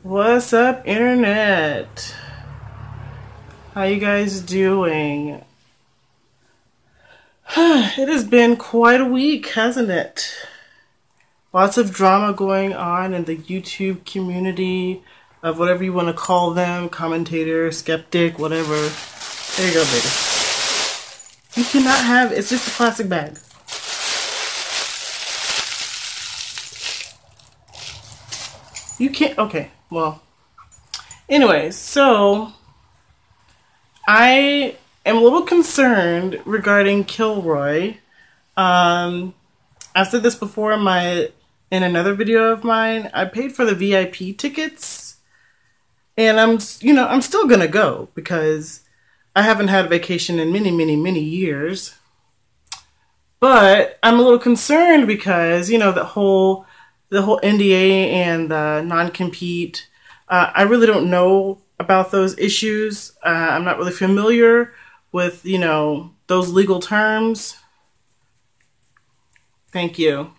What's up, internet? How you guys doing? It has been quite a week, hasn't it? Lots of drama going on in the YouTube community of whatever you want to call them, commentator, skeptic, whatever. There you go, baby. You cannot have, it's just a plastic bag. You can't, okay, well. Anyways, so I am a little concerned regarding Kilroy. I've said this before in another video of mine. I paid for the VIP tickets, and I'm still gonna go because I haven't had a vacation in many years. But I'm a little concerned because the whole NDA and the non-compete. I really don't know about those issues. I'm not really familiar with, those legal terms. Thank you.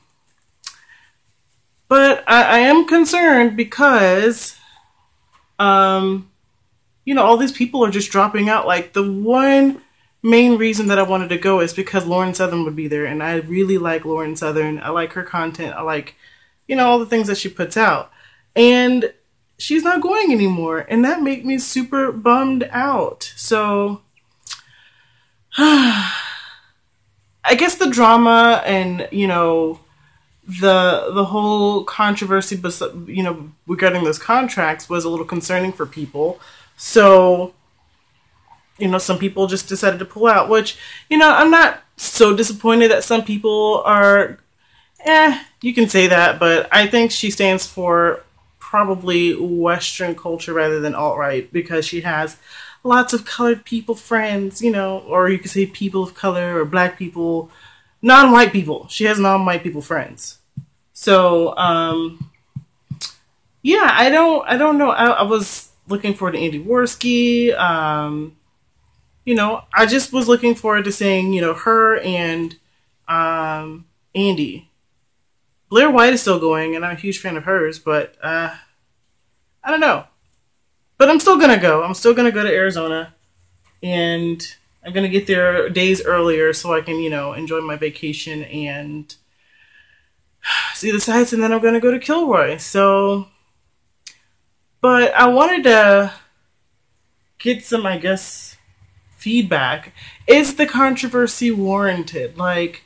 But I am concerned because, all these people are just dropping out. Like, the one main reason that I wanted to go is because Lauren Southern would be there. And I really like Lauren Southern. I like her content. I like, all the things that she puts out. And she's not going anymore, and that made me super bummed out. So, I guess the drama and, the whole controversy, regarding those contracts was a little concerning for people. So, some people just decided to pull out, which, I'm not so disappointed that some people are, you can say that, but I think she stands for probably Western culture rather than alt-right because she has lots of colored people friends, or you could say people of color or black people, non-white people. She has non-white people friends. So, yeah, I don't know. I was looking forward to Andy Worski. I just was looking forward to seeing, her and Andy. Blair White is still going, and I'm a huge fan of hers, but I don't know. But I'm still going to go. I'm still going to go to Arizona, and I'm going to get there days earlier so I can, enjoy my vacation and see the sights, and then I'm going to go to Kilroy. So, but I wanted to get some, I guess, feedback. Is the controversy warranted? Like,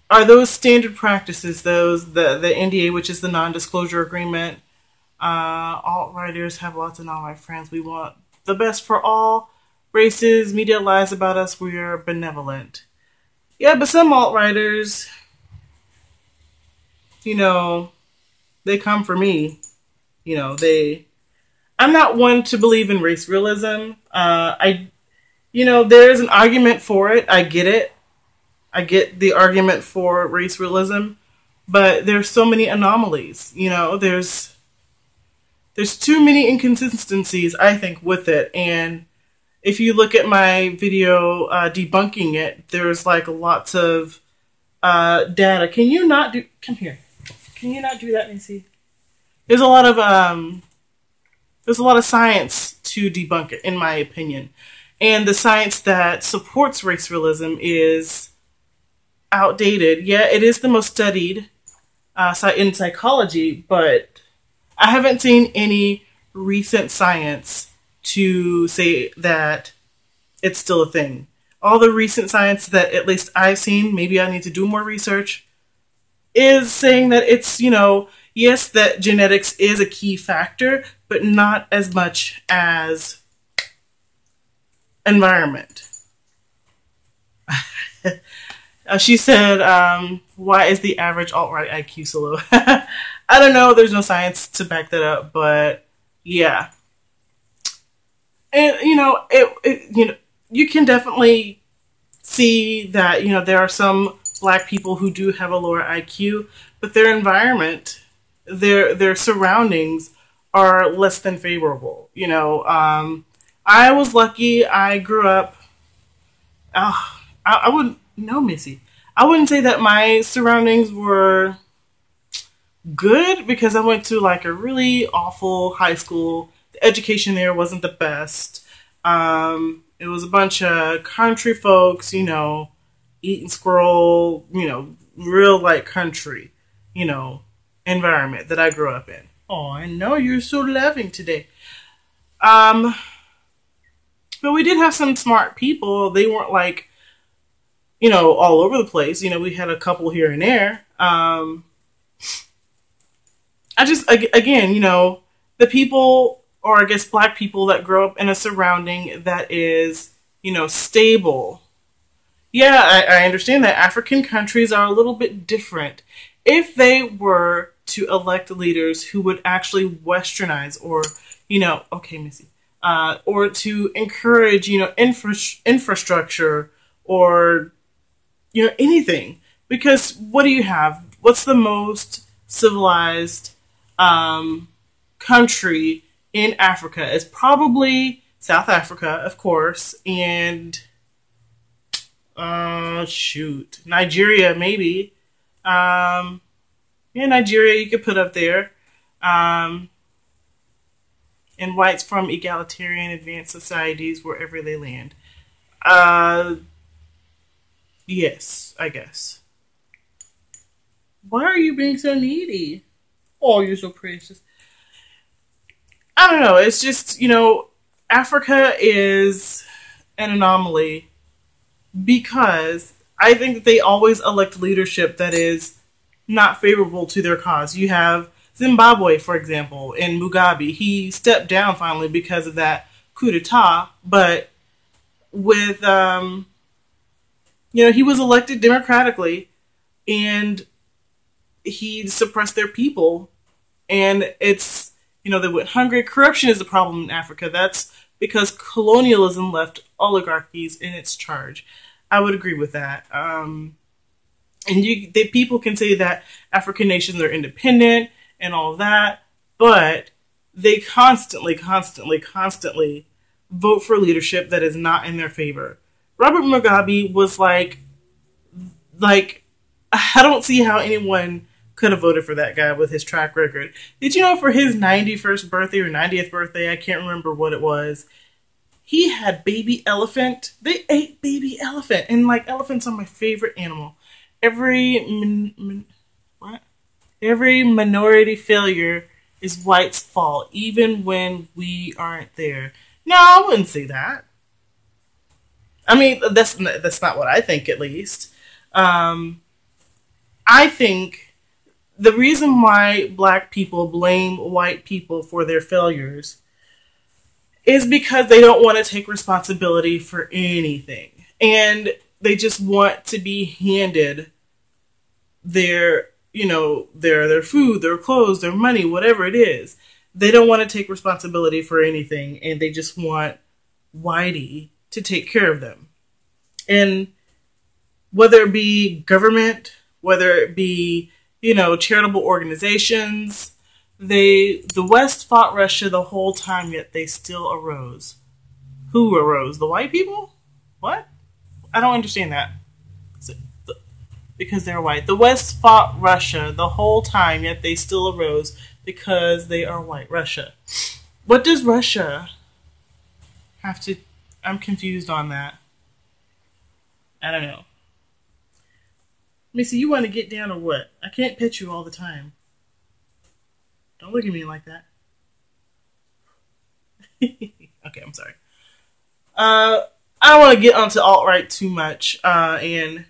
are those standard practices, the NDA, which is the non-disclosure agreement? Alt-writers have lots of non-white friends. We want the best for all races. Media lies about us. We are benevolent. Yeah, but some alt-writers, they come for me. I'm not one to believe in race realism. There's an argument for it. I get it. I get the argument for race realism, but there's so many anomalies. There's too many inconsistencies, I think, with it. And if you look at my video debunking it, there's like lots of data. Can you not do? Come here. Can you not do that, Nancy? There's a lot of science to debunk it, in my opinion, and the science that supports race realism is outdated. Yeah, it is the most studied in psychology, but I haven't seen any recent science to say that it's still a thing. All the recent science that at least I've seen, maybe I need to do more research, is saying that it's, yes, that genetics is a key factor, but not as much as environment. She said, why is the average alt-right IQ so low? I don't know. There's no science to back that up, but yeah. And, you can definitely see that, there are some black people who do have a lower IQ, but their environment, their surroundings are less than favorable. I was lucky. I grew up, I wouldn't, no, Missy. I wouldn't say that my surroundings were good because I went to like a really awful high school. The education there wasn't the best. It was a bunch of country folks, eating squirrel, real like country, you know, environment that I grew up in. Oh, I know you're so loving today. Um, but we did have some smart people. They weren't like, all over the place. We had a couple here and there. I just, again, the people, or I guess black people that grow up in a surrounding that is, stable. Yeah, I understand that African countries are a little bit different. If they were to elect leaders who would actually westernize or, okay, Missy, or to encourage, infrastructure or, anything. Because what do you have? What's the most civilized country in Africa? It's probably South Africa, of course, and Nigeria maybe. Nigeria you could put up there. And whites from egalitarian advanced societies wherever they land. Yes, I guess. Why are you being so needy? Oh, you're so precious. I don't know. It's just, Africa is an anomaly because I think that they always elect leadership that is not favorable to their cause. You have Zimbabwe, for example, and Mugabe. He stepped down finally because of that coup d'etat, but with, he was elected democratically and he suppressed their people. And it's, they went hungry. Corruption is the problem in Africa. That's because colonialism left oligarchies in its charge. I would agree with that. People can say that African nations are independent and all that, but they constantly vote for leadership that is not in their favor. Robert Mugabe was like, I don't see how anyone could have voted for that guy with his track record. Did you know for his 91st birthday or 90th birthday, I can't remember what it was, he had baby elephant. They ate baby elephant. And like elephants are my favorite animal. Every minority failure is white's fault, even when we aren't there. No, I wouldn't say that. I mean, that's not what I think, at least. I think the reason why black people blame white people for their failures is because they don't want to take responsibility for anything. And they just want to be handed their food, their clothes, their money, whatever it is. They don't want to take responsibility for anything, and they just want whitey to take care of them. And whether it be government, whether it be, charitable organizations, the West fought Russia the whole time, yet they still arose. Who arose? The white people? What? I don't understand that. Because they're white. The West fought Russia the whole time, yet they still arose because they are white. Russia. What does Russia have to... I'm confused on that. I don't know. Missy, you want to get down or what? I can't pet you all the time. Don't look at me like that. Okay, I'm sorry. I don't want to get onto alt-right too much, and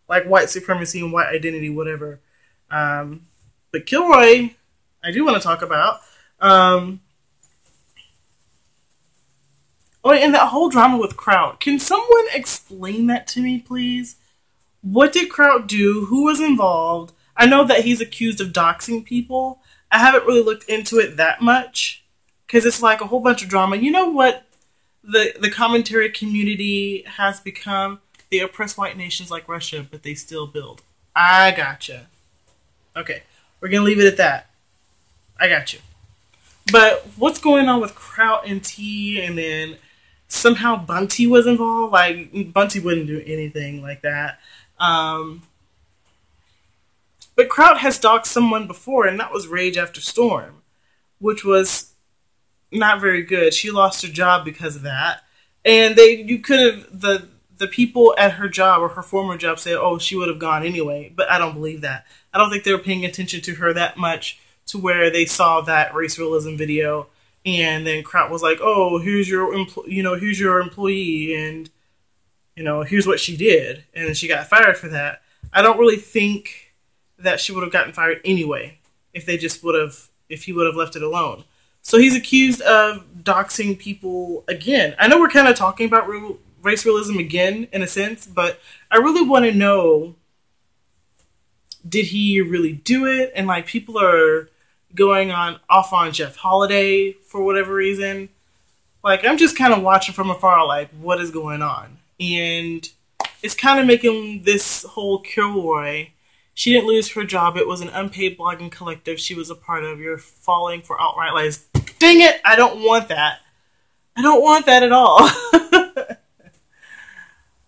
like white supremacy and white identity, whatever. But Kilroy, I do want to talk about. And that whole drama with Kraut. Can someone explain that to me, please? What did Kraut do? Who was involved? I know that he's accused of doxing people. I haven't really looked into it that much because it's like a whole bunch of drama. You know what the commentary community has become? They oppress white nations like Russia, but they still build. I gotcha. Okay, we're going to leave it at that. I got you. But what's going on with Kraut and T, and then somehow Bunty was involved? Like, Bunty wouldn't do anything like that. But Kraut has doxed someone before, and that was Rage After Storm, which was not very good. She lost her job because of that. And you could have, the people at her job or her former job say, oh, she would have gone anyway. But I don't believe that. I don't think they were paying attention to her that much to where they saw that race realism video. And then Kraut was like, oh, here's your employee, and here's what she did, and then she got fired for that. I don't really think that she would have gotten fired anyway if he would have left it alone. So he's accused of doxing people again. I know we're kind of talking about race realism again in a sense, but I really want to know, did he really do it? And like, people are going off on Jeff Holiday for whatever reason. Like, I'm just kind of watching from afar, like, what is going on? And it's kind of making this whole Kilroy, she didn't lose her job. It was an unpaid blogging collective she was a part of. You're falling for alt-right lies. Dang it! I don't want that. I don't want that at all.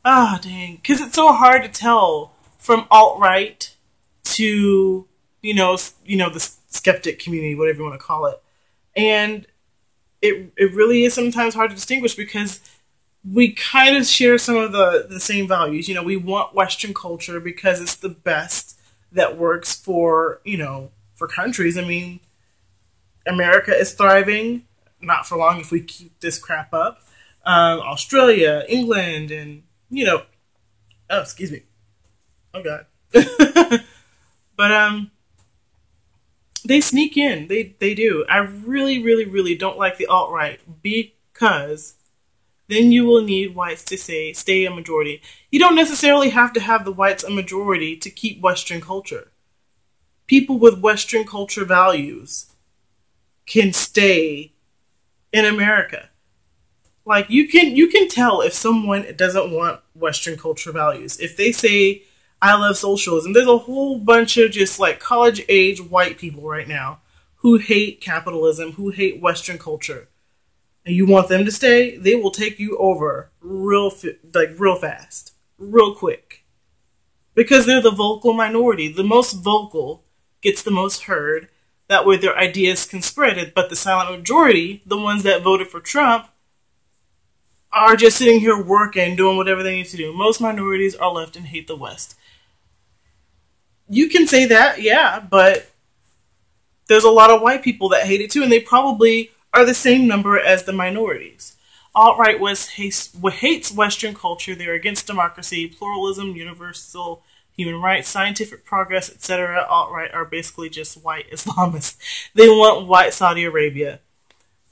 Ah, dang. Because it's so hard to tell from alt-right to, the skeptic community, whatever you want to call it. And it really is sometimes hard to distinguish because we kind of share some of the same values. We want Western culture because it's the best that works for countries. I mean, America is thriving, not for long if we keep this crap up. Australia, England, and, oh, excuse me. Oh, God. But, they sneak in. They do. I really, really, really don't like the alt-right because then you will need whites to stay a majority. You don't necessarily have to have the whites a majority to keep Western culture. People with Western culture values can stay in America. Like, you can tell if someone doesn't want Western culture values. If they say, I love socialism, there's a whole bunch of just like college age white people right now who hate capitalism, who hate Western culture. And you want them to stay, they will take you over real fast, real quick. Because they're the vocal minority. The most vocal gets the most heard. That way their ideas can spread it. But the silent majority, the ones that voted for Trump, are just sitting here working, doing whatever they need to do. Most minorities are left and hate the West. You can say that, yeah, but there's a lot of white people that hate it too, and they probably are the same number as the minorities. Alt-right hates Western culture. They're against democracy, pluralism, universal human rights, scientific progress, etc. Alt-right are basically just white Islamists. They want white Saudi Arabia.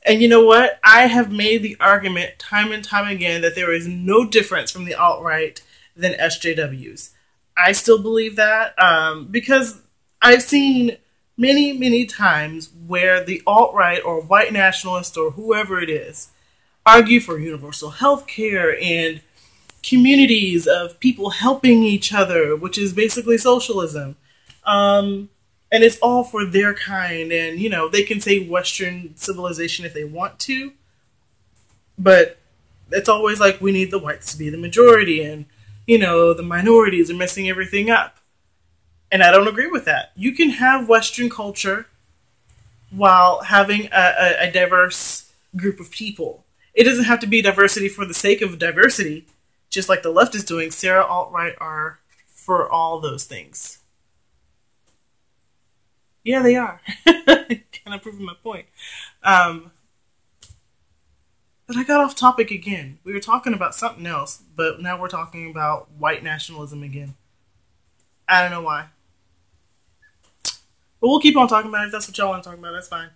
And you know what? I have made the argument time and time again that there is no difference from the alt-right than SJWs. I still believe that because I've seen many, many times where the alt-right or white nationalist or whoever it is argue for universal health care and communities of people helping each other, which is basically socialism. And it's all for their kind. And, they can say Western civilization if they want to. But it's always like we need the whites to be the majority. And, the minorities are messing everything up. And I don't agree with that. You can have Western culture while having a diverse group of people. It doesn't have to be diversity for the sake of diversity, just like the left is doing. Sarah alt-right are for all those things. Yeah, they are. Kind of proving my point. But I got off topic again. We were talking about something else, but now we're talking about white nationalism again. I don't know why. But we'll keep on talking about it. If that's what y'all want to talk about, that's fine.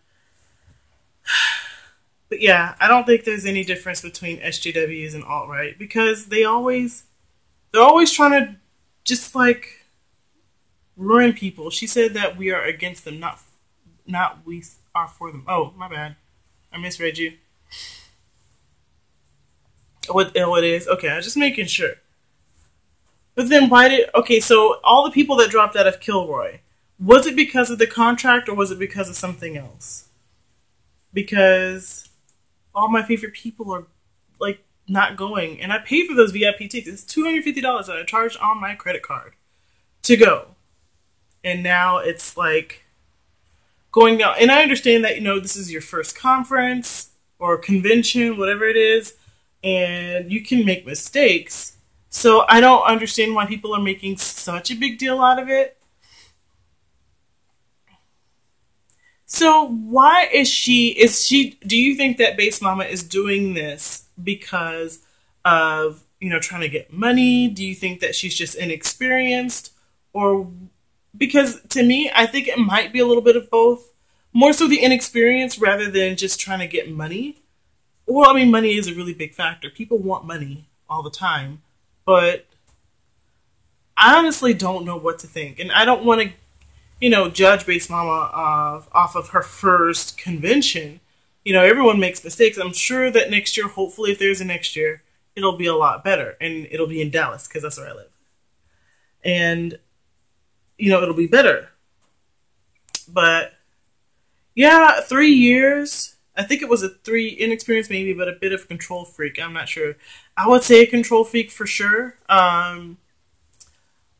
But yeah, I don't think there's any difference between SJWs and alt-right because they're always trying to just like ruin people. She said that we are against them, not we are for them. Oh, my bad. I misread you. What it is? Okay, I was just making sure. But then so all the people that dropped out of Kilroy, was it because of the contract or was it because of something else? Because all my favorite people are like not going, and I paid for those VIP tickets. It's $250 that I charged on my credit card to go. and now it's like going down. And I understand that, this is your first conference or convention, whatever it is, and you can make mistakes. So I don't understand why people are making such a big deal out of it. So why do you think that Base Mama is doing this because of, trying to get money? Do you think that she's just inexperienced? Or because to me, I think it might be a little bit of both. More so the inexperience rather than just trying to get money. Well, I mean, money is a really big factor. People want money all the time. But I honestly don't know what to think. And I don't want to, judge Base Mama off of her first convention. Everyone makes mistakes. I'm sure that next year, hopefully if there's a next year, it'll be a lot better. And it'll be in Dallas because that's where I live. And, it'll be better. But, yeah, 3 years. I think it was inexperienced maybe, but a bit of a control freak. I'm not sure. I would say a control freak for sure.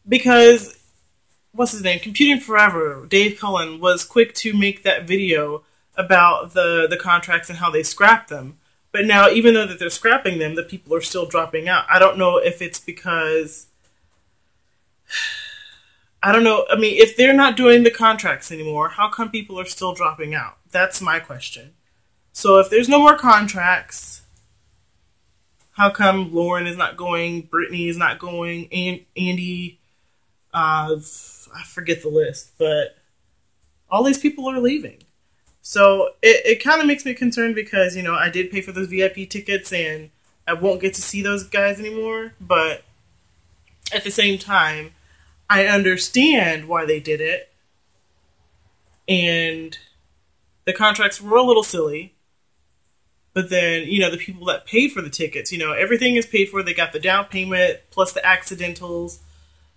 Because, what's his name? Computing Forever, Dave Cullen, was quick to make that video about the contracts and how they scrap them. But now, even though that they're scrapping them, the people are still dropping out. I don't know if it's because... I don't know. I mean, if they're not doing the contracts anymore, how come people are still dropping out? That's my question. So if there's no more contracts, how come Lauren is not going, Brittany is not going, Andy, I forget the list, but all these people are leaving. So it kind of makes me concerned because, I did pay for those VIP tickets and I won't get to see those guys anymore. But at the same time, I understand why they did it. And the contracts were a little silly. But then, the people that paid for the tickets, everything is paid for. They got the down payment plus the accidentals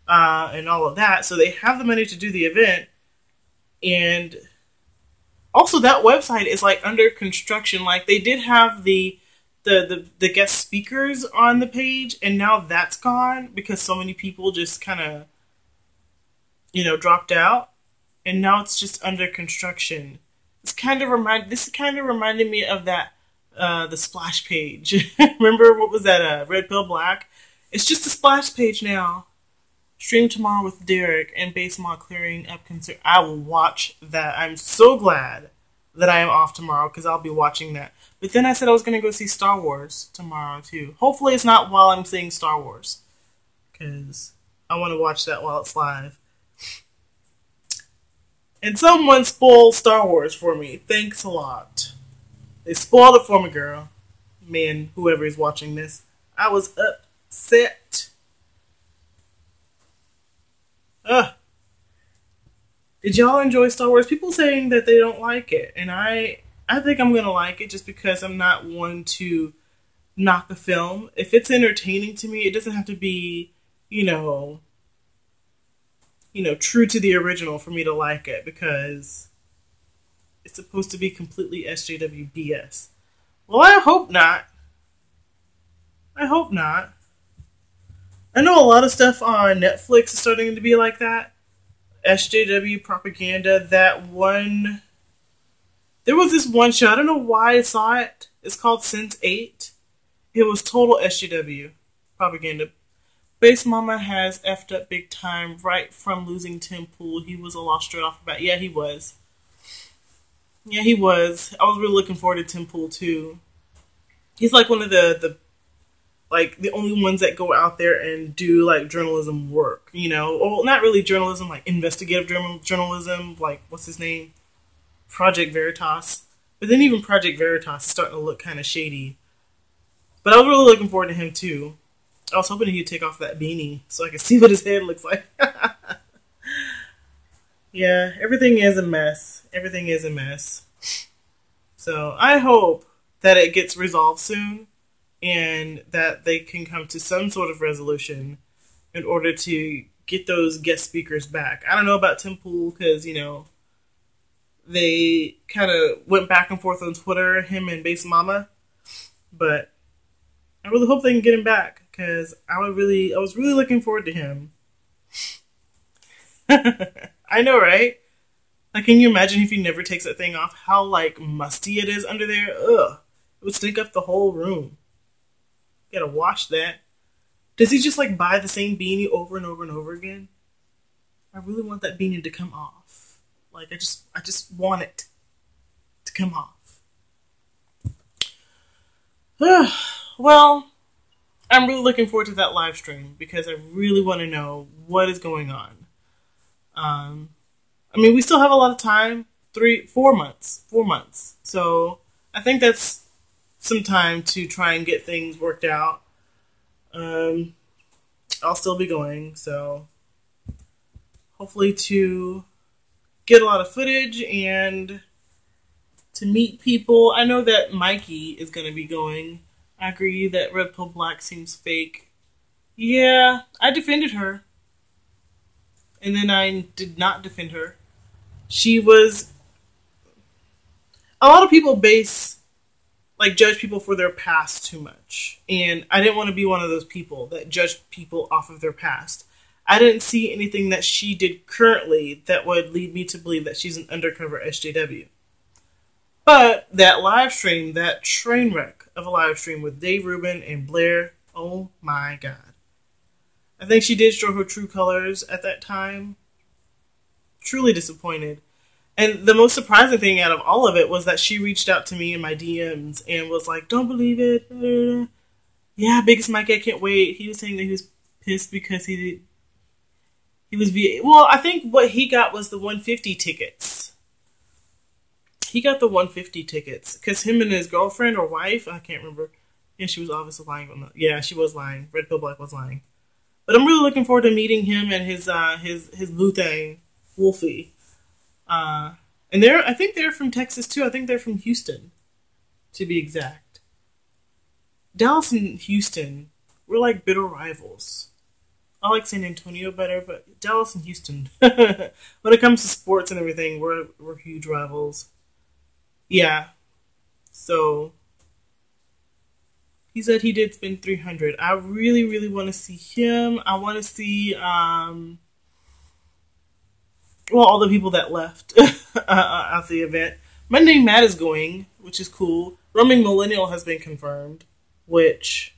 and all of that. So they have the money to do the event. And also that website is like under construction. Like they did have the guest speakers on the page, and now that's gone because so many people just kind of, dropped out. And now it's just under construction. This kind of reminded me of that the splash page. Remember what was that? Red Pill Black. It's just a splash page now. Stream tomorrow with Derek and Base Mama clearing up concern. I will watch that. I'm so glad that I am off tomorrow because I'll be watching that. But then I said I was going to go see Star Wars tomorrow too. Hopefully it's not while I'm seeing Star Wars because I want to watch that while it's live. And someone spoiled Star Wars for me. Thanks a lot. They spoiled it for me, girl. Man, whoever is watching this. I was upset. Did y'all enjoy Star Wars? People saying that they don't like it. And I think I'm going to like it just because I'm not one to knock a film. If it's entertaining to me, it doesn't have to be, true to the original for me to like it because it's supposed to be completely SJW BS. Well, I hope not. I hope not. I know a lot of stuff on Netflix is starting to be like that. SJW propaganda, that one... There was this one show, I don't know why I saw it. It's called Sense8. It was total SJW propaganda. Base Mama has effed up big time right from losing Tim Pool. He was a lost straight off the bat. Yeah, he was. Yeah, he was. I was really looking forward to Tim Pool too. He's like one of the only ones that go out there and do like journalism work, Well, not really journalism, like investigative journalism, like what's his name? Project Veritas. But then even Project Veritas is starting to look kind of shady. But I was really looking forward to him too. I was hoping he'd take off that beanie so I could see what his head looks like. Yeah, everything is a mess. Everything is a mess. So I hope that it gets resolved soon and that they can come to some sort of resolution in order to get those guest speakers back. I don't know about Tim Pool because, they kind of went back and forth on Twitter, him and Base Mama. But I really hope they can get him back because I was really looking forward to him. I I know, right? Like, can you imagine if he never takes that thing off? How, like, musty it is under there? Ugh. It would stink up the whole room. You gotta wash that. Does he just, like, buy the same beanie over and over and over again? I really want that beanie to come off. Like, I just want it to come off. Well, I'm really looking forward to that live stream because I really want to know what is going on. I mean, we still have a lot of time. 4 months. 4 months. So I think that's some time to try and get things worked out. I'll still be going, so hopefully to get a lot of footage and to meet people. I know that Mikey is going to be going. I agree that Red Pill Black seems fake. Yeah, I defended her. And then I did not defend her. She was... A lot of people judge people for their past too much. And I didn't want to be one of those people that judge people off of their past. I didn't see anything that she did currently that would lead me to believe that she's an undercover SJW. But that live stream, that train wreck of a live stream with Dave Rubin and Blair, oh my God. I think she did show her true colors at that time. Truly disappointed. And the most surprising thing out of all of it was that she reached out to me in my DMs and was like, don't believe it. Yeah, Biggest Mikey, I can't wait. He was saying that he was pissed because he was well, I think what he got was the 150 tickets. He got the 150 tickets because him and his girlfriend or wife, I can't remember. Yeah, she was obviously lying on that. Yeah, she was lying. Red Pill Black was lying. But I'm really looking forward to meeting him and his blue thing, Wolfie. And I think they're from Texas too. I think they're from Houston, to be exact. Dallas and Houston, we're like bitter rivals. I like San Antonio better, but Dallas and Houston, when it comes to sports and everything, we're huge rivals. Yeah. So he said he did spend $300. I really, really want to see him. I want to see all the people that left at the event. Monday Matt is going, which is cool. Roaming Millennial has been confirmed, which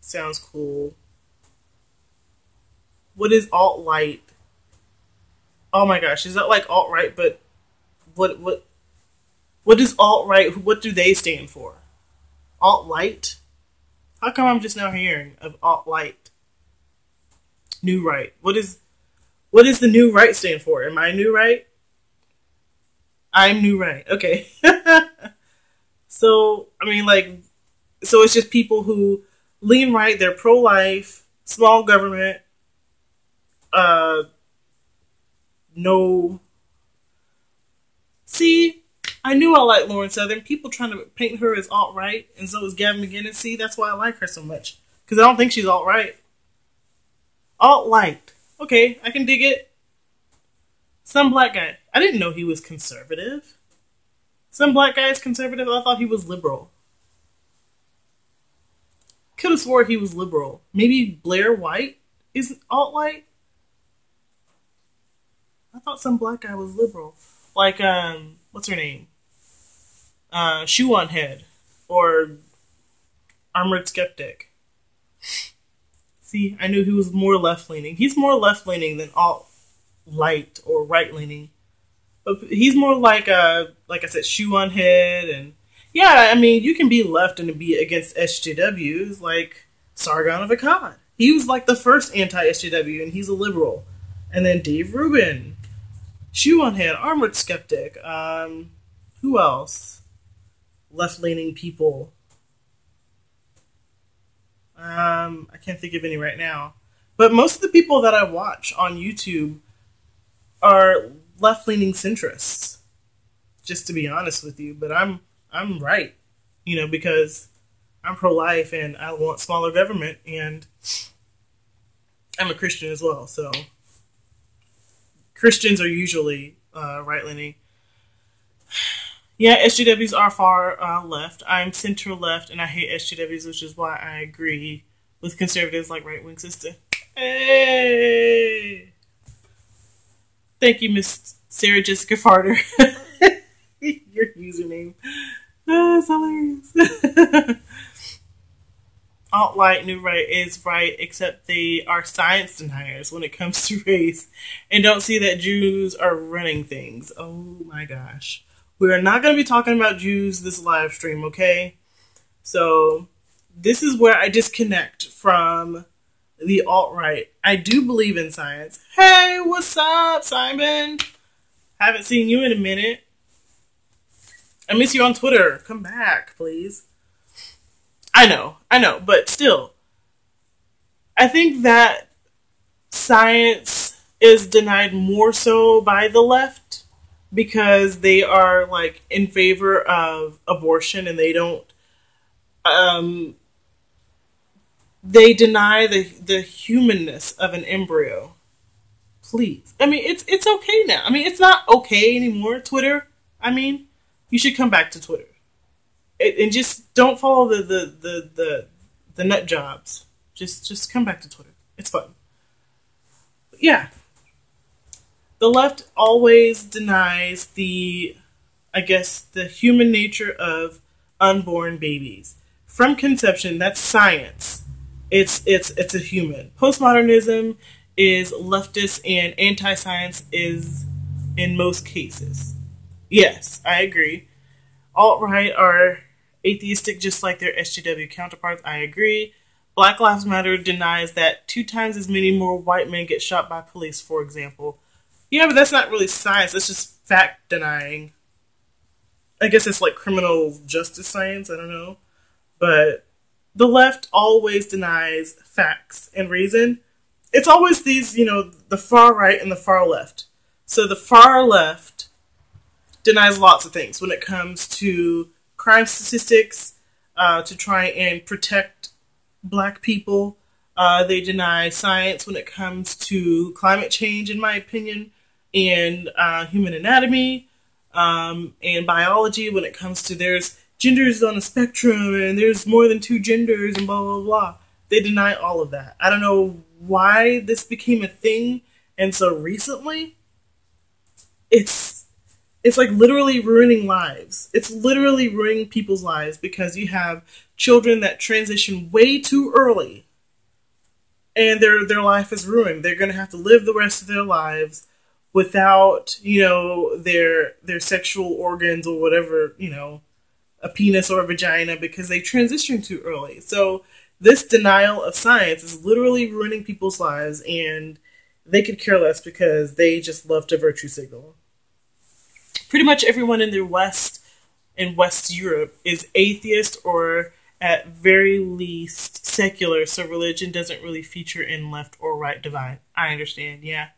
sounds cool. What is alt-light? Oh my gosh, is that like alt-right, but what is alt-right? What do they stand for? Alt-light? How come I'm just now hearing of alt-light? New right. What is the new right stand for? Am I new right? I'm new right. Okay. So, I mean, so it's just people who lean right, they're pro-life, small government, no. See, I knew I liked Lauren Southern. People trying to paint her as alt-right, and so is Gavin McGinnis. See, that's why I like her so much. Because I don't think she's alt-right. Alt-light. Okay, I can dig it. Some black guy. I didn't know he was conservative. Some black guy is conservative. I thought he was liberal. Could have swore he was liberal. Maybe Blair White is alt-light? I thought some black guy was liberal. Like, what's her name? Shoe on Head. Or Armored Skeptic. See, I knew he was more left-leaning. He's more left-leaning than alt-light or right-leaning. But he's more like I said, Shoe on Head. And yeah, I mean, you can be left and be against SJWs, like Sargon of Akkad. He was like the first anti-SJW, and he's a liberal. And then Dave Rubin. Shoe on Head, Armored Skeptic. Who else? Left-leaning people. I can't think of any right now. But most of the people that I watch on YouTube are left-leaning centrists. Just to be honest with you. But I'm right. You know, because I'm pro-life and I want smaller government, and I'm a Christian as well, so Christians are usually right-leaning. Yeah, SJWs are far left. I'm center-left, and I hate SJWs, which is why I agree with conservatives like Right Wing Sister. Hey! Thank you, Miss Sarah Jessica Farter. Your username. Oh, that's hilarious. Alt-right, new right is right, except they are science deniers when it comes to race and don't see that Jews are running things. Oh my gosh. We are not going to be talking about Jews this live stream, okay? So this is where I disconnect from the alt-right. I do believe in science. Hey, what's up, Simon? Haven't seen you in a minute. I miss you on Twitter. Come back, please. I know, but still, I think that science is denied more so by the left because they are like in favor of abortion and they don't, they deny the humanness of an embryo. Please. I mean, it's okay now. I mean, it's not okay anymore, Twitter. I mean, you should come back to Twitter. And just don't follow the nut jobs. Just come back to Twitter. It's fun. But yeah. The left always denies the human nature of unborn babies. From conception, that's science. It's a human. Postmodernism is leftist and anti-science is in most cases. Yes, I agree. Alt-right are atheistic just like their SJW counterparts. I agree. Black Lives Matter denies that 2 times as many more white men get shot by police, for example. Yeah, but that's not really science. That's just fact denying. I guess it's like criminal justice science. I don't know. But the left always denies facts and reason. It's always these, the far right and the far left. So the far left denies lots of things when it comes to crime statistics, to try and protect black people. They deny science when it comes to climate change, in my opinion, and human anatomy, and biology when it comes to there's genders on a spectrum and there's more than 2 genders and blah, blah, blah. They deny all of that. I don't know why this became a thing, and so recently, it's like literally ruining lives. It's literally ruining people's lives because you have children that transition way too early and their life is ruined. They're going to have to live the rest of their lives without, their sexual organs or whatever, a penis or a vagina because they transitioned too early. So this denial of science is literally ruining people's lives and they could care less because they just love to virtue signal. Pretty much everyone in the West, in West Europe, is atheist or at very least secular, so religion doesn't really feature in left or right divide. I understand, yeah.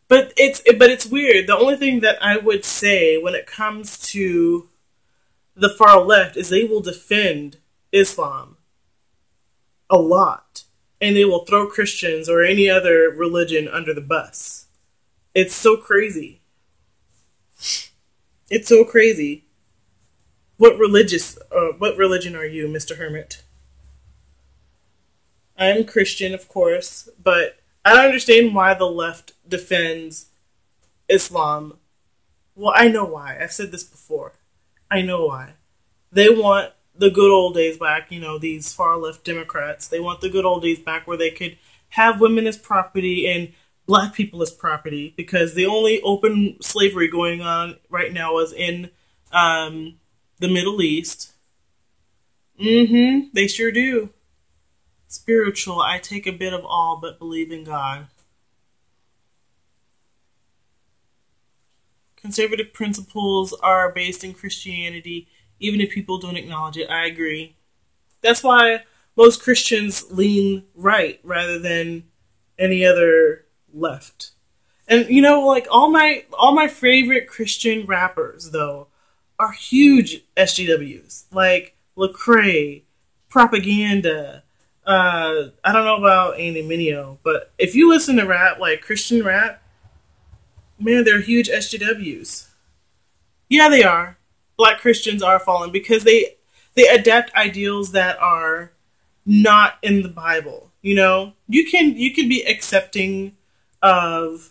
But it's weird. The only thing that I would say when it comes to the far left is they will defend Islam a lot. And they will throw Christians or any other religion under the bus. It's so crazy. It's so crazy. What religion are you, Mr. Hermit? I'm Christian, of course, but I don't understand why the left defends Islam. Well, I know why. I've said this before. I know why. They want the good old days back, these far left Democrats. They want the good old days back where they could have women as property and black people as property because the only open slavery going on right now is in the Middle East. They sure do. Spiritual, I take a bit of all but believe in God. Conservative principles are based in Christianity, even if people don't acknowledge it. I agree. That's why most Christians lean right rather than any other left. And all my favorite Christian rappers though are huge SJWs, like Lecrae, Propaganda. I don't know about Andy Mineo, but if you listen to rap, like Christian rap, man, they're huge SJWs. Yeah, they are. Black Christians are falling because they adapt ideals that are not in the Bible. You can be accepting of,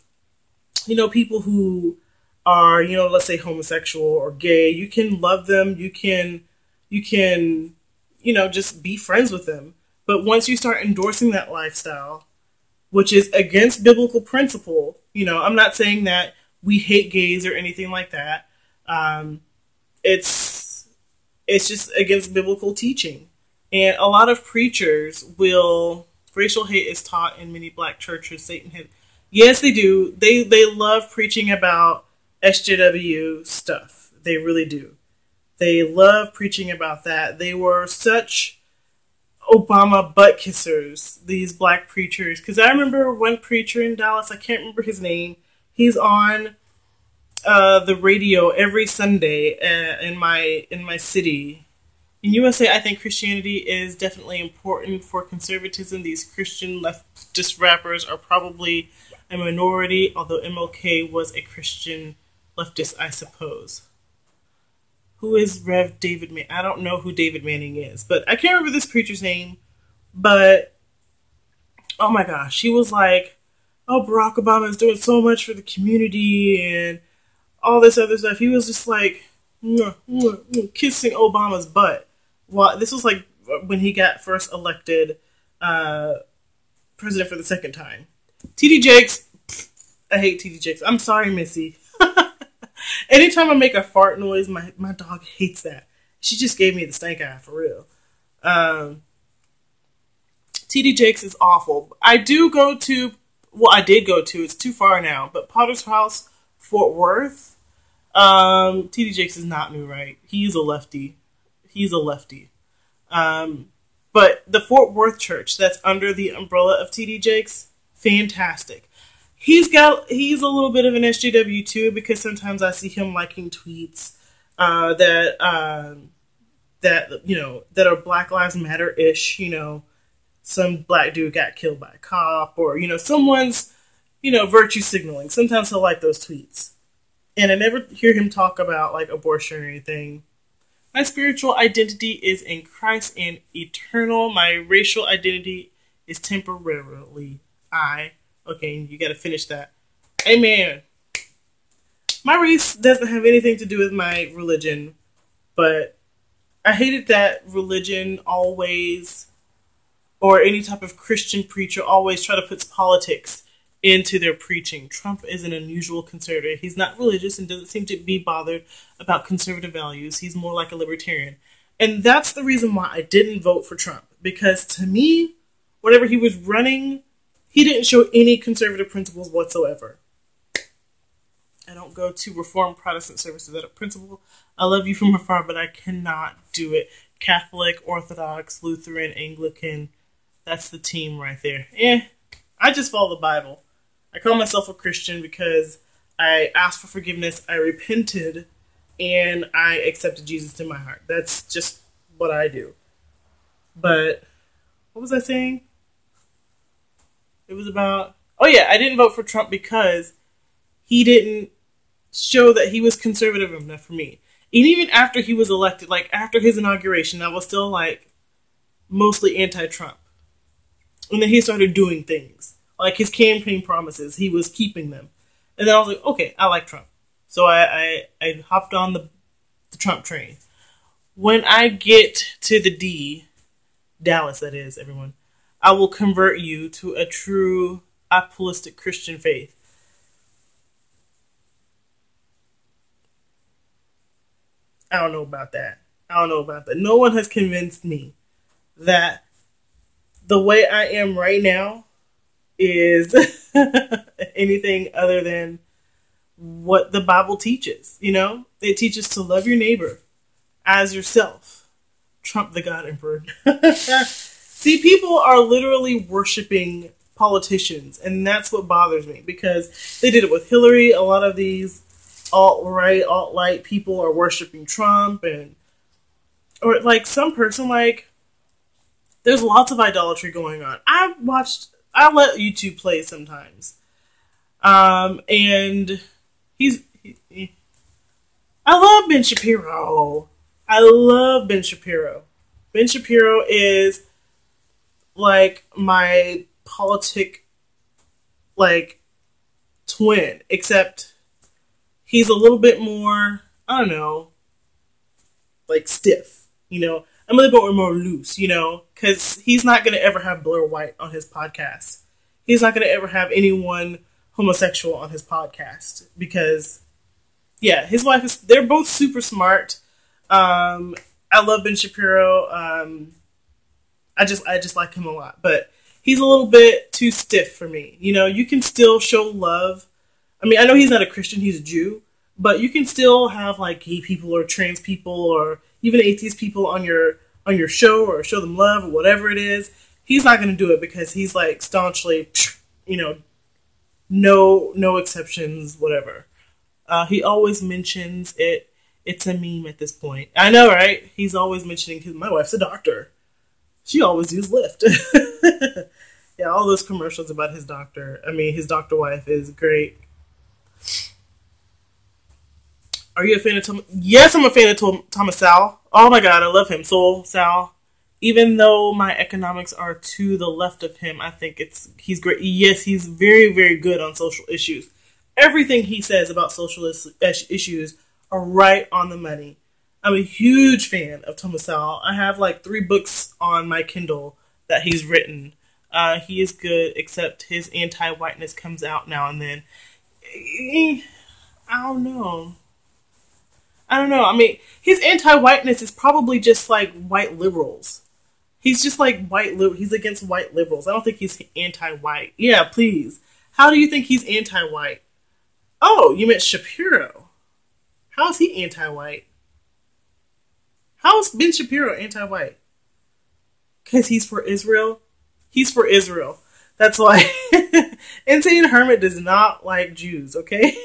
people who are, let's say homosexual or gay, you can love them, you can, just be friends with them. But once you start endorsing that lifestyle, which is against biblical principle, I'm not saying that we hate gays or anything like that. It's just against biblical teaching. And a lot of preachers racial hate is taught in many black churches. Satan hate. Yes, they do. They love preaching about SJW stuff. They really do. They love preaching about that. They were such Obama butt kissers, these black preachers. Because I remember one preacher in Dallas, I can't remember his name. He's on the radio every Sunday in my city. In USA, I think Christianity is definitely important for conservatism. These Christian leftist rappers are probably a minority, although MLK was a Christian leftist, I suppose. Who is Rev David Manning? I don't know who David Manning is, but I can't remember this preacher's name. But, oh my gosh, he was like, oh, Barack Obama is doing so much for the community and all this other stuff. He was just like, kissing Obama's butt. Well, this was like when he got first elected president for the second time. TD Jakes, I hate TD Jakes. I'm sorry, Missy. Anytime I make a fart noise, my dog hates that. She just gave me the stank eye, for real. TD Jakes is awful. I did go to, it's too far now, but Potter's House, Fort Worth. TD Jakes is not new, right? He's a lefty. But the Fort Worth church that's under the umbrella of TD Jakes, fantastic. He's a little bit of an SJW too, because sometimes I see him liking tweets that are Black Lives Matter-ish. Some black dude got killed by a cop, or someone's virtue signaling. Sometimes he'll like those tweets, and I never hear him talk about like abortion or anything. My spiritual identity is in Christ and eternal. My racial identity is temporarily. Okay, you gotta finish that. Amen. My race doesn't have anything to do with my religion, but I hated that religion always, or any type of Christian preacher always try to put politics into their preaching. Trump is an unusual conservative. He's not religious and doesn't seem to be bothered about conservative values. He's more like a libertarian. And that's the reason why I didn't vote for Trump. Because to me, whenever he was running, he didn't show any conservative principles whatsoever. I don't go to Reformed Protestant services out of principle. I love you from afar, but I cannot do it. Catholic, Orthodox, Lutheran, Anglican, that's the team right there. I just follow the Bible. I call myself a Christian because I asked for forgiveness, I repented, and I accepted Jesus in my heart. That's just what I do. But, what was I saying? It was about, I didn't vote for Trump because he didn't show that he was conservative enough for me. And even after he was elected, like after his inauguration, I was still like mostly anti-Trump. And then he started doing things. Like his campaign promises, he was keeping them. And then I was like, okay, I like Trump. So I hopped on the Trump train. When I get to the D, Dallas that is, everyone, I will convert you to a true apostolic Christian faith. I don't know about that. No one has convinced me that the way I am right now is anything other than what the Bible teaches. It teaches to love your neighbor as yourself. Trump the God Emperor. See, people are literally worshiping politicians, and that's what bothers me, because they did it with Hillary. A lot of these alt-right, alt-light people are worshiping Trump, or like some person, like, there's lots of idolatry going on. I let YouTube play sometimes. And I love Ben Shapiro. Ben Shapiro is like my politic, like, twin, except he's a little bit more, I don't know, like stiff, you know. I'm a little bit more loose, you know, because he's not going to ever have Blair White on his podcast. He's not going to ever have anyone homosexual on his podcast because, yeah, his wife is, they're both super smart. I love Ben Shapiro. I just like him a lot, but he's a little bit too stiff for me. You know, you can still show love. I mean, I know he's not a Christian, he's a Jew, but you can still have like gay people or trans people or even atheist people on your show or show them love or whatever it is. He's not going to do it because he's like staunchly, you know, no exceptions, whatever. He always mentions it. It's a meme at this point. I know, right? He's always mentioning my wife's a doctor. She always used Lyft. Yeah, all those commercials about his doctor. I mean, his doctor wife is great. Are you a fan of Tom? Yes, I'm a fan of Thomas Sowell. Oh my God, I love him. Soul Sowell. Even though my economics are to the left of him, I think he's great. Yes, he's very, very good on social issues. Everything he says about social issues are right on the money. I'm a huge fan of Thomas Sowell. I have like 3 books on my Kindle that he's written. He is good, except his anti-whiteness comes out now and then. I don't know. I mean, his anti-whiteness is probably just like white liberals. He's just like he's against white liberals. I don't think he's anti-white. Yeah, please. How do you think he's anti-white? Oh, you meant Shapiro. How is he anti-white? How is Ben Shapiro anti-white? Because he's for Israel? He's for Israel. That's why. Insane Hermit does not like Jews, okay?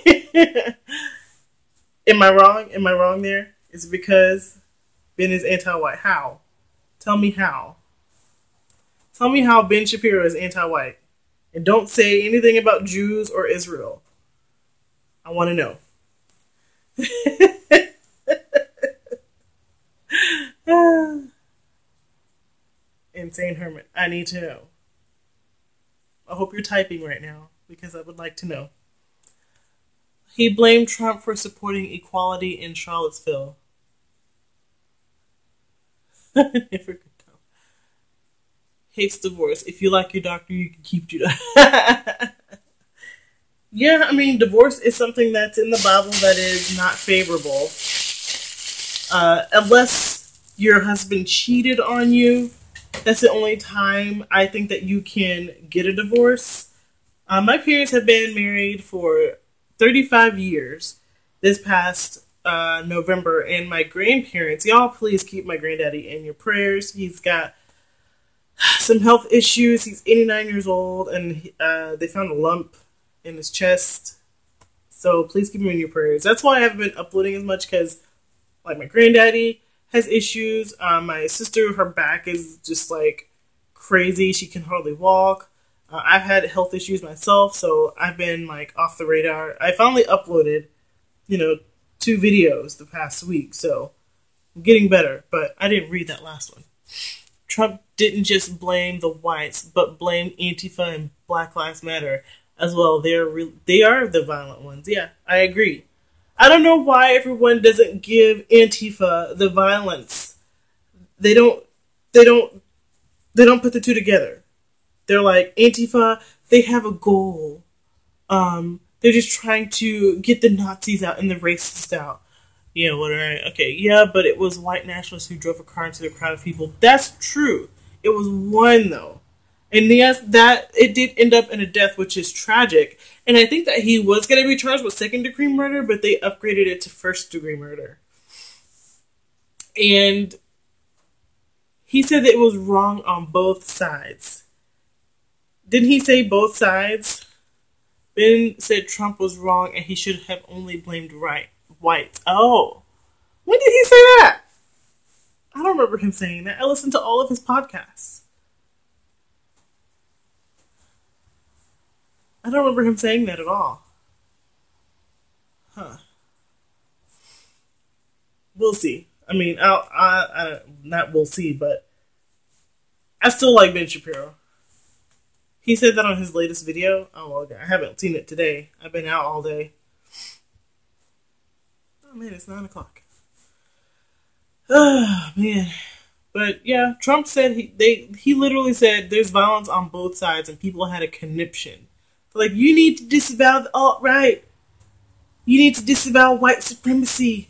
Am I wrong? Am I wrong there? Is it because Ben is anti-white? How? Tell me how. Tell me how Ben Shapiro is anti-white. And don't say anything about Jews or Israel. I want to know. Insane Hermit. I need to know. I hope you're typing right now because I would like to know. He blamed Trump for supporting equality in Charlottesville. Never could tell. Hates divorce. If you like your doctor, you can keep Judah. Yeah, I mean, divorce is something that's in the Bible that is not favorable. Unless your husband cheated on you, that's the only time I think that you can get a divorce. My parents have been married for 35 years this past November, and my grandparents, y'all please keep my granddaddy in your prayers. He's got some health issues. He's 89 years old, and they found a lump in his chest. So please keep him in your prayers. That's why I haven't been uploading as much, because like my granddaddy has issues. My sister, her back is just like crazy. She can hardly walk. I've had health issues myself, so I've been like off the radar. I finally uploaded, 2 videos the past week, so I'm getting better, but I didn't read that last one. Trump didn't just blame the whites, but blamed Antifa and Black Lives Matter as well. They are the violent ones. Yeah, I agree. I don't know why everyone doesn't give Antifa the violence. They don't put the two together. They're like, Antifa, they have a goal. They're just trying to get the Nazis out and the racists out. Yeah, whatever. Okay, yeah, but it was white nationalists who drove a car into the crowd of people. That's true. It was one, though. And yes, that it did end up in a death, which is tragic. And I think that he was going to be charged with second-degree murder, but they upgraded it to first-degree murder. And he said that it was wrong on both sides. Didn't he say both sides? Ben said Trump was wrong and he should have only blamed whites. Oh. When did he say that? I don't remember him saying that. I listened to all of his podcasts. I don't remember him saying that at all. Huh. We'll see. I mean, not we'll see, but I still like Ben Shapiro. He said that on his latest video. Oh, well, I haven't seen it today. I've been out all day. Oh, man, it's 9 o'clock. Oh, man. But, yeah, Trump said he literally said there's violence on both sides and people had a conniption. Like, you need to disavow the alt-right. You need to disavow white supremacy.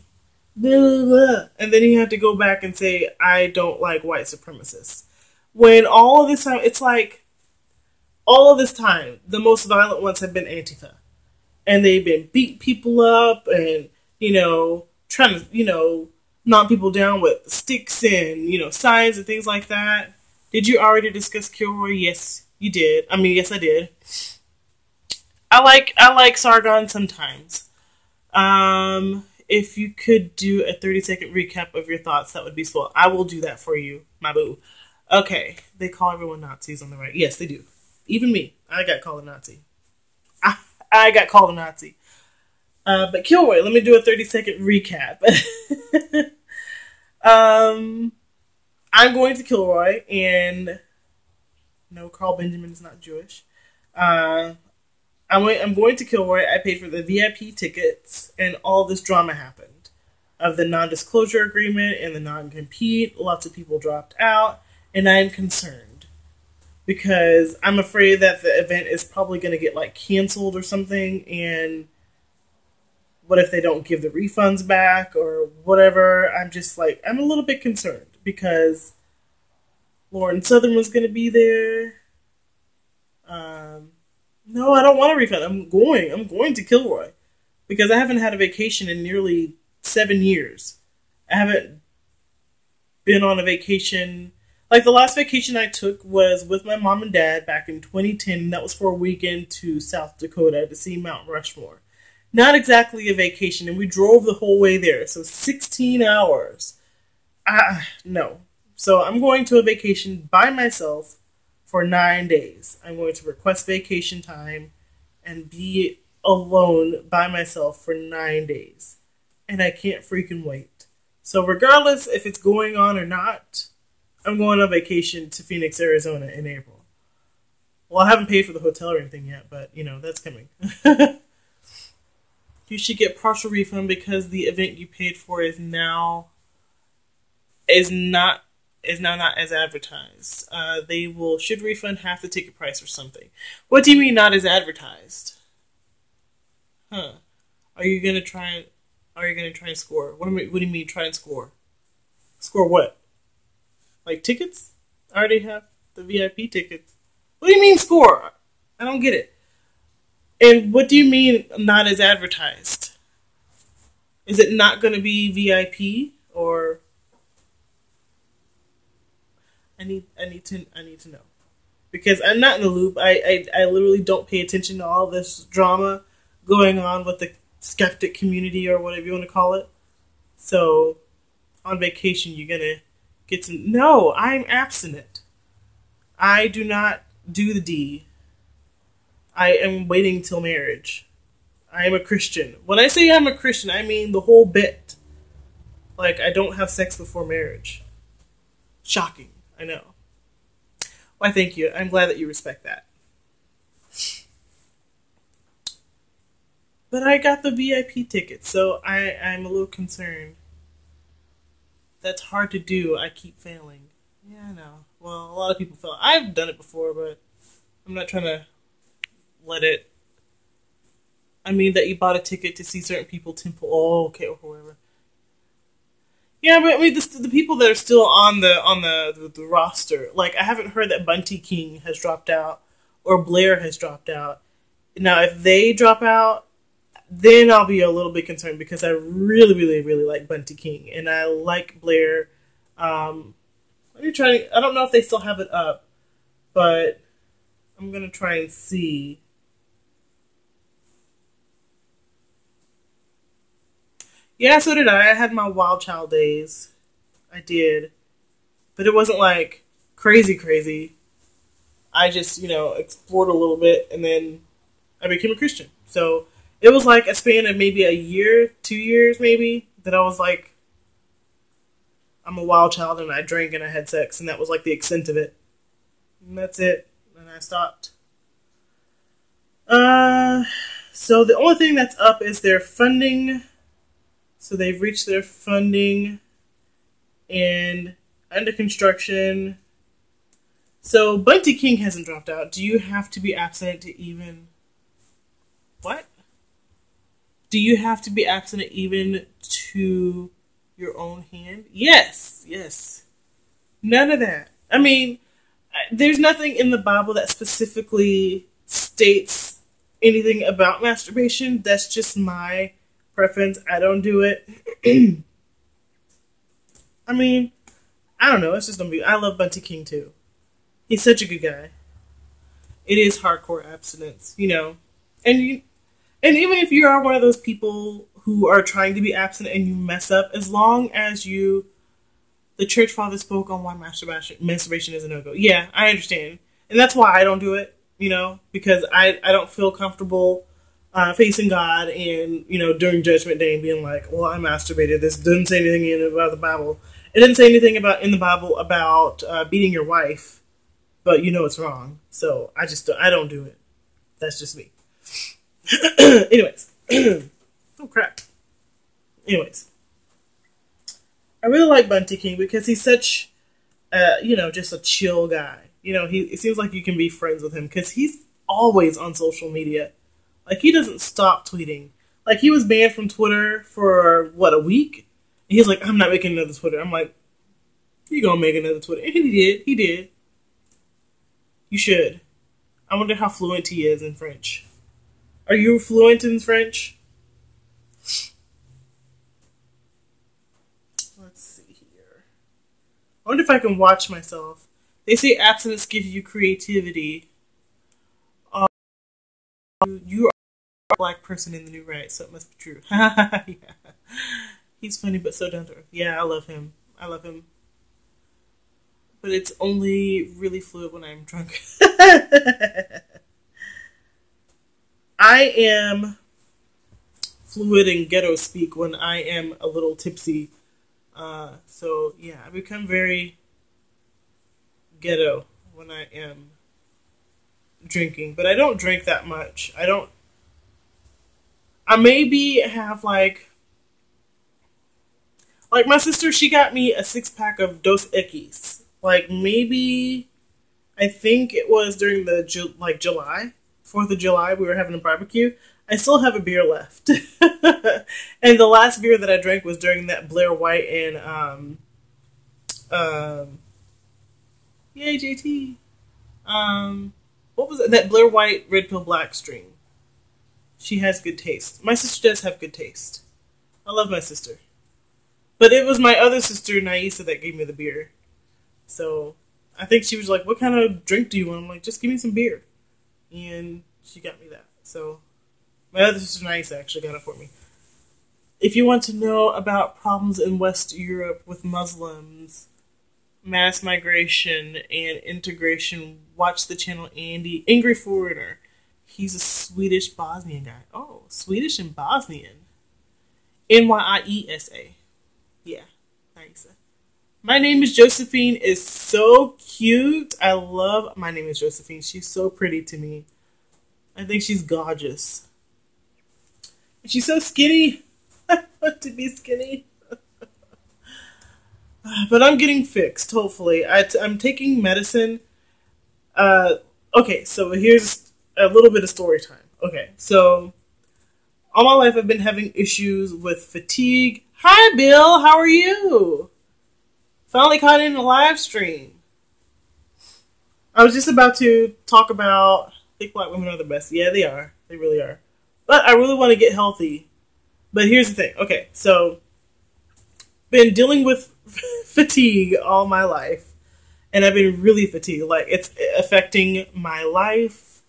Blah, blah, blah. And then he had to go back and say, I don't like white supremacists. When all of this time, it's like, all of this time, the most violent ones have been Antifa. And they've been beating people up and, trying to, knock people down with sticks and, signs and things like that. Did you already discuss Kilroy? Yes, you did. Yes, I did. I like Sargon sometimes. If you could do a 30-second recap of your thoughts, that would be swell. I will do that for you, my boo. Okay, they call everyone Nazis on the right. Yes, they do. Even me. I got called a Nazi. I got called a Nazi. But Kilroy, let me do a 30-second recap. I'm going to Kilroy, and no, Carl Benjamin is not Jewish. I'm going to Kilroy. I paid for the VIP tickets, and all this drama happened of the non-disclosure agreement and the non-compete. Lots of people dropped out, and I'm concerned because I'm afraid that the event is probably going to get canceled or something. And what if they don't give the refunds back or whatever? I'm a little bit concerned because Lauren Southern was going to be there. No, I don't want a refund. I'm going to Kilroy because I haven't had a vacation in nearly 7 years. I haven't been on a vacation. The last vacation I took was with my mom and dad back in 2010. And that was for a weekend to South Dakota to see Mount Rushmore. Not exactly a vacation, and we drove the whole way there. So 16 hours. No. So I'm going to a vacation by myself for 9 days. I'm going to request vacation time and be alone by myself for 9 days. And I can't freaking wait. So regardless if it's going on or not, I'm going on vacation to Phoenix, Arizona in April. Well, I haven't paid for the hotel or anything yet, but, that's coming. You should get partial refund because the event you paid for is now not as advertised. They should refund half the ticket price or something. What do you mean not as advertised? Huh? Are you gonna try and score? What do you mean try and score? Score what? Tickets? I already have the VIP tickets. What do you mean score? I don't get it. And what do you mean not as advertised? Is it not going to be VIP or? I need to know because I'm not in the loop. I literally don't pay attention to all this drama going on with the skeptic community or whatever you want to call it. So on vacation you're gonna get some. No, I'm abstinent. I do not do the D. I am waiting till marriage. I am a Christian. When I say I'm a Christian, I mean the whole bit. I don't have sex before marriage. Shocking, I know. Why, thank you. I'm glad that you respect that. But I got the VIP ticket, so I'm a little concerned. That's hard to do. I keep failing. Yeah, I know. Well, a lot of people fail. I've done it before, but I'm not trying to let it. I mean that you bought a ticket to see certain people temple. Oh, okay, or whoever. Yeah, but the people that are still on the roster. I haven't heard that Bunty King has dropped out or Blair has dropped out. Now, if they drop out, then I'll be a little bit concerned because I really, really, really like Bunty King and I like Blair. Let me try. I don't know if they still have it up, but I'm gonna try and see. Yeah, so did I. I had my Wild Child days. I did. But it wasn't crazy. I just, explored a little bit and then I became a Christian. So it was a span of maybe a year, 2 years maybe, that I was I'm a wild child and I drank and I had sex and that was the extent of it. And that's it. And I stopped. Uh, so the only thing that's up is their funding. So they've reached their funding and under construction. So Bunty King hasn't dropped out. Do you have to be abstinent to even... What? Do you have to be abstinent even to your own hand? Yes, yes. None of that. I mean, there's nothing in the Bible that specifically states anything about masturbation. That's just my preference. I don't do it. I mean, I don't know. It's just me. I love Bunty King too. He's such a good guy. It is hardcore abstinence, you know. And and even if you are one of those people who are trying to be abstinent and you mess up, as long as the church father spoke on why masturbation is a no-go. Yeah, I understand. And that's why I don't do it, you know, because I don't feel comfortable facing God and, you know, during Judgment Day and being like, well, I masturbated. This doesn't say anything about the Bible. It didn't say anything in the Bible about beating your wife, but you know it's wrong. So I don't do it. That's just me. Anyways. Oh, crap. Anyways. I really like Bunty King because he's such, you know, just a chill guy. You know, it seems like you can be friends with him because he's always on social media. Like, he doesn't stop tweeting. Like, he was banned from Twitter for, a week? And he's like, I'm not making another Twitter. I'm like, you gonna make another Twitter. And he did. You should. I wonder how fluent he is in French. Are you fluent in French? Let's see here. I wonder if I can watch myself. They say abstinence gives you creativity. You are a black person in the new right, so it must be true. Yeah. He's funny, but so down to earth. Yeah, I love him. But it's only really fluid when I'm drunk. I am fluid in ghetto speak when I am a little tipsy. So, yeah, I become very ghetto when I am drinking. But I don't drink that much. I maybe have, like my sister, she got me a 6-pack of Dos Equis. Like, maybe, I think it was during the, July, 4th of July, we were having a barbecue. I still have a beer left. And the last beer that I drank was during that Blair White and, yay, JT. What was it? That Blair White Red Pill Black stream. She has good taste. My sister does have good taste. I love my sister. But it was my other sister, Naisa, that gave me the beer. So, I think she was like, what kind of drink do you want? I'm like, just give me some beer. And she got me that. So, my other sister, Naisa, actually got it for me. If you want to know about problems in West Europe with Muslims, mass migration, and integration, watch the channel Angry Foreigner. He's a Swedish Bosnian guy. Oh, Swedish and Bosnian. Nyesa. Yeah, Nyesa. My name is Josephine is so cute. My name is Josephine. She's so pretty to me. I think she's gorgeous. And she's so skinny. I want to be skinny. But I'm getting fixed, hopefully. I'm taking medicine. Okay, so here's a little bit of story time. Okay, so all my life I've been having issues with fatigue. Hi, Bill. How are you? Finally caught in a live stream. I was just about to talk about thick black women are the best. Yeah, they are. They really are. But I really want to get healthy. But here's the thing. Okay, so been dealing with fatigue all my life. And I've been really fatigued. Like, it's affecting my life.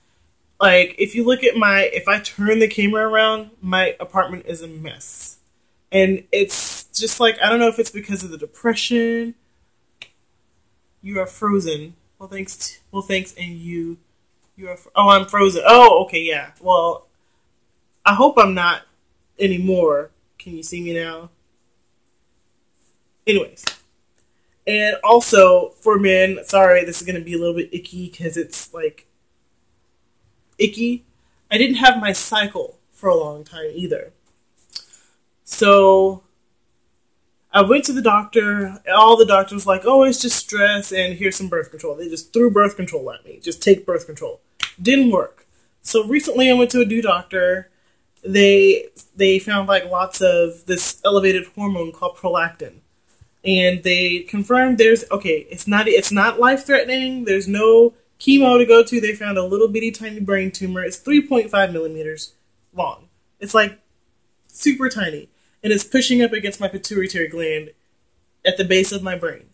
Like, if you look at if I turn the camera around, my apartment is a mess. And it's just like, I don't know if it's because of the depression. You are frozen. Well, thanks. And you are, I'm frozen. Oh, okay, yeah. Well, I hope I'm not anymore. Can you see me now? Anyways. And also, for men, sorry, this is going to be a little bit icky because it's, like, icky. I didn't have my cycle for a long time either. So I went to the doctor. All the doctors was like, oh, it's just stress and here's some birth control. They just threw birth control at me. Just take birth control. Didn't work. So recently I went to a new doctor. They found like lots of this elevated hormone called prolactin. And they confirmed it's not life-threatening. There's no chemo to go to. They found a little bitty tiny brain tumor. It's 3.5 millimeters long. It's like super tiny. And it's pushing up against my pituitary gland at the base of my brain.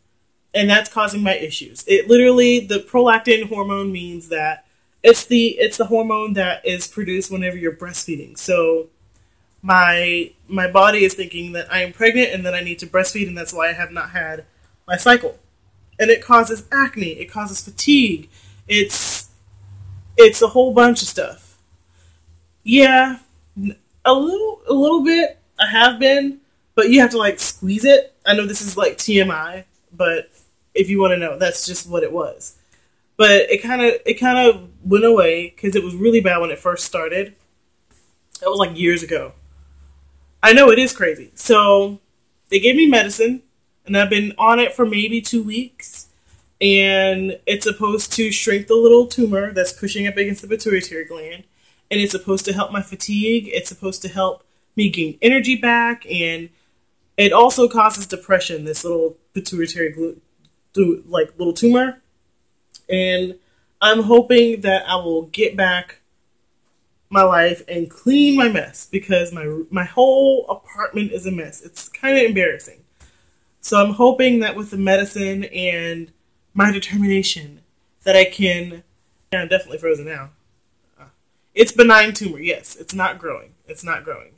And that's causing my issues. It literally, the prolactin hormone means that it's the hormone that is produced whenever you're breastfeeding. So my body is thinking that I am pregnant and that I need to breastfeed, and that's why I have not had my cycle. And it causes acne. It causes fatigue. It's a whole bunch of stuff. Yeah, a little bit. I have been, but you have to like squeeze it. I know this is like TMI, but if you want to know, that's just what it was. But it kind of went away because it was really bad when it first started. That was like years ago. I know, it is crazy. So they gave me medicine, and I've been on it for maybe 2 weeks. And it's supposed to shrink the little tumor that's pushing up against the pituitary gland. And it's supposed to help my fatigue. It's supposed to help me gain energy back. And it also causes depression, this little pituitary little tumor. And I'm hoping that I will get back my life and clean my mess, because my whole apartment is a mess. It's kind of embarrassing. So I'm hoping that with the medicine and my determination that I can... Yeah, I'm definitely frozen now. It's benign tumor, yes. It's not growing. It's not growing.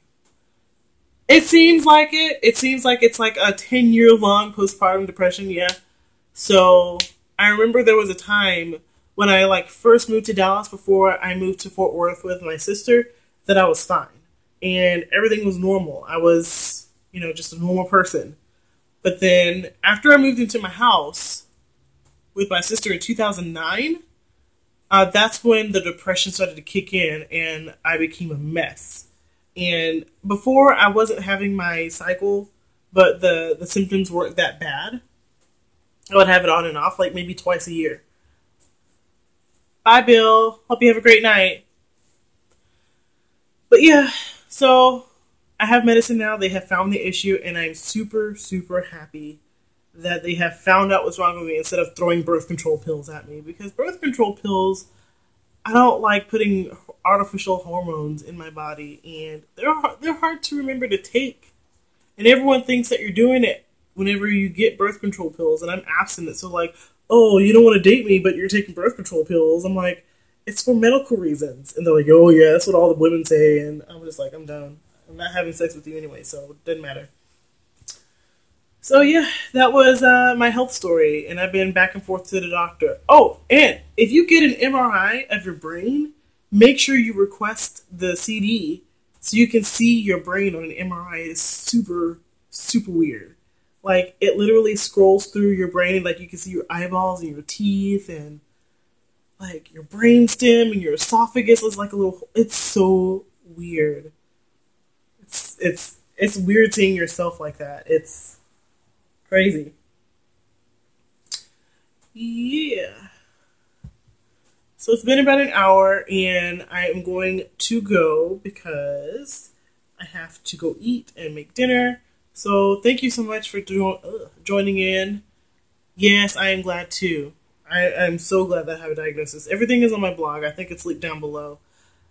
It seems like it. It seems like it's like a 10-year-long postpartum depression, yeah. So I remember there was a time when I like first moved to Dallas before I moved to Fort Worth with my sister that I was fine. And everything was normal. I was, just a normal person. But then after I moved into my house with my sister in 2009, that's when the depression started to kick in and I became a mess. And before, I wasn't having my cycle, but the symptoms weren't that bad. I would have it on and off, like maybe twice a year. Bye, Bill. Hope you have a great night. But yeah, so I have medicine now. They have found the issue, and I'm super, super happy that they have found out what's wrong with me instead of throwing birth control pills at me. Because birth control pills, I don't like putting artificial hormones in my body, and they're hard to remember to take. And everyone thinks that you're doing it whenever you get birth control pills, and I'm abstinent. So like, oh, you don't want to date me, but you're taking birth control pills. I'm like, it's for medical reasons. And they're like, oh yeah, that's what all the women say. And I'm just like, I'm done. I'm not having sex with you anyway, so it doesn't matter. So yeah, that was my health story, and I've been back and forth to the doctor. Oh, and if you get an MRI of your brain, make sure you request the CD so you can see your brain on an MRI. It's super, super weird. Like, it literally scrolls through your brain, and like you can see your eyeballs and your teeth and like your brain stem and your esophagus is like a little... It's so weird. It's weird seeing yourself like that. It's crazy. Yeah. So it's been about an hour, and I am going to go because I have to go eat and make dinner. So thank you so much for joining in. Yes, I am glad too. I'm so glad that I have a diagnosis. Everything is on my blog. I think it's linked down below.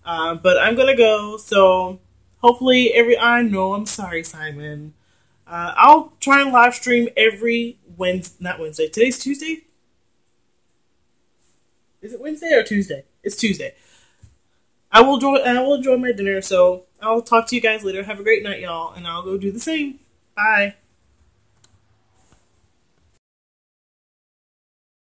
But I'm going to go. So hopefully I know, I'm sorry, Simon. I'll try and live stream every not Wednesday. Today's Tuesday? Is it Wednesday or Tuesday? It's Tuesday. I will enjoy my dinner. So I'll talk to you guys later. Have a great night, y'all. And I'll go do the same. Bye.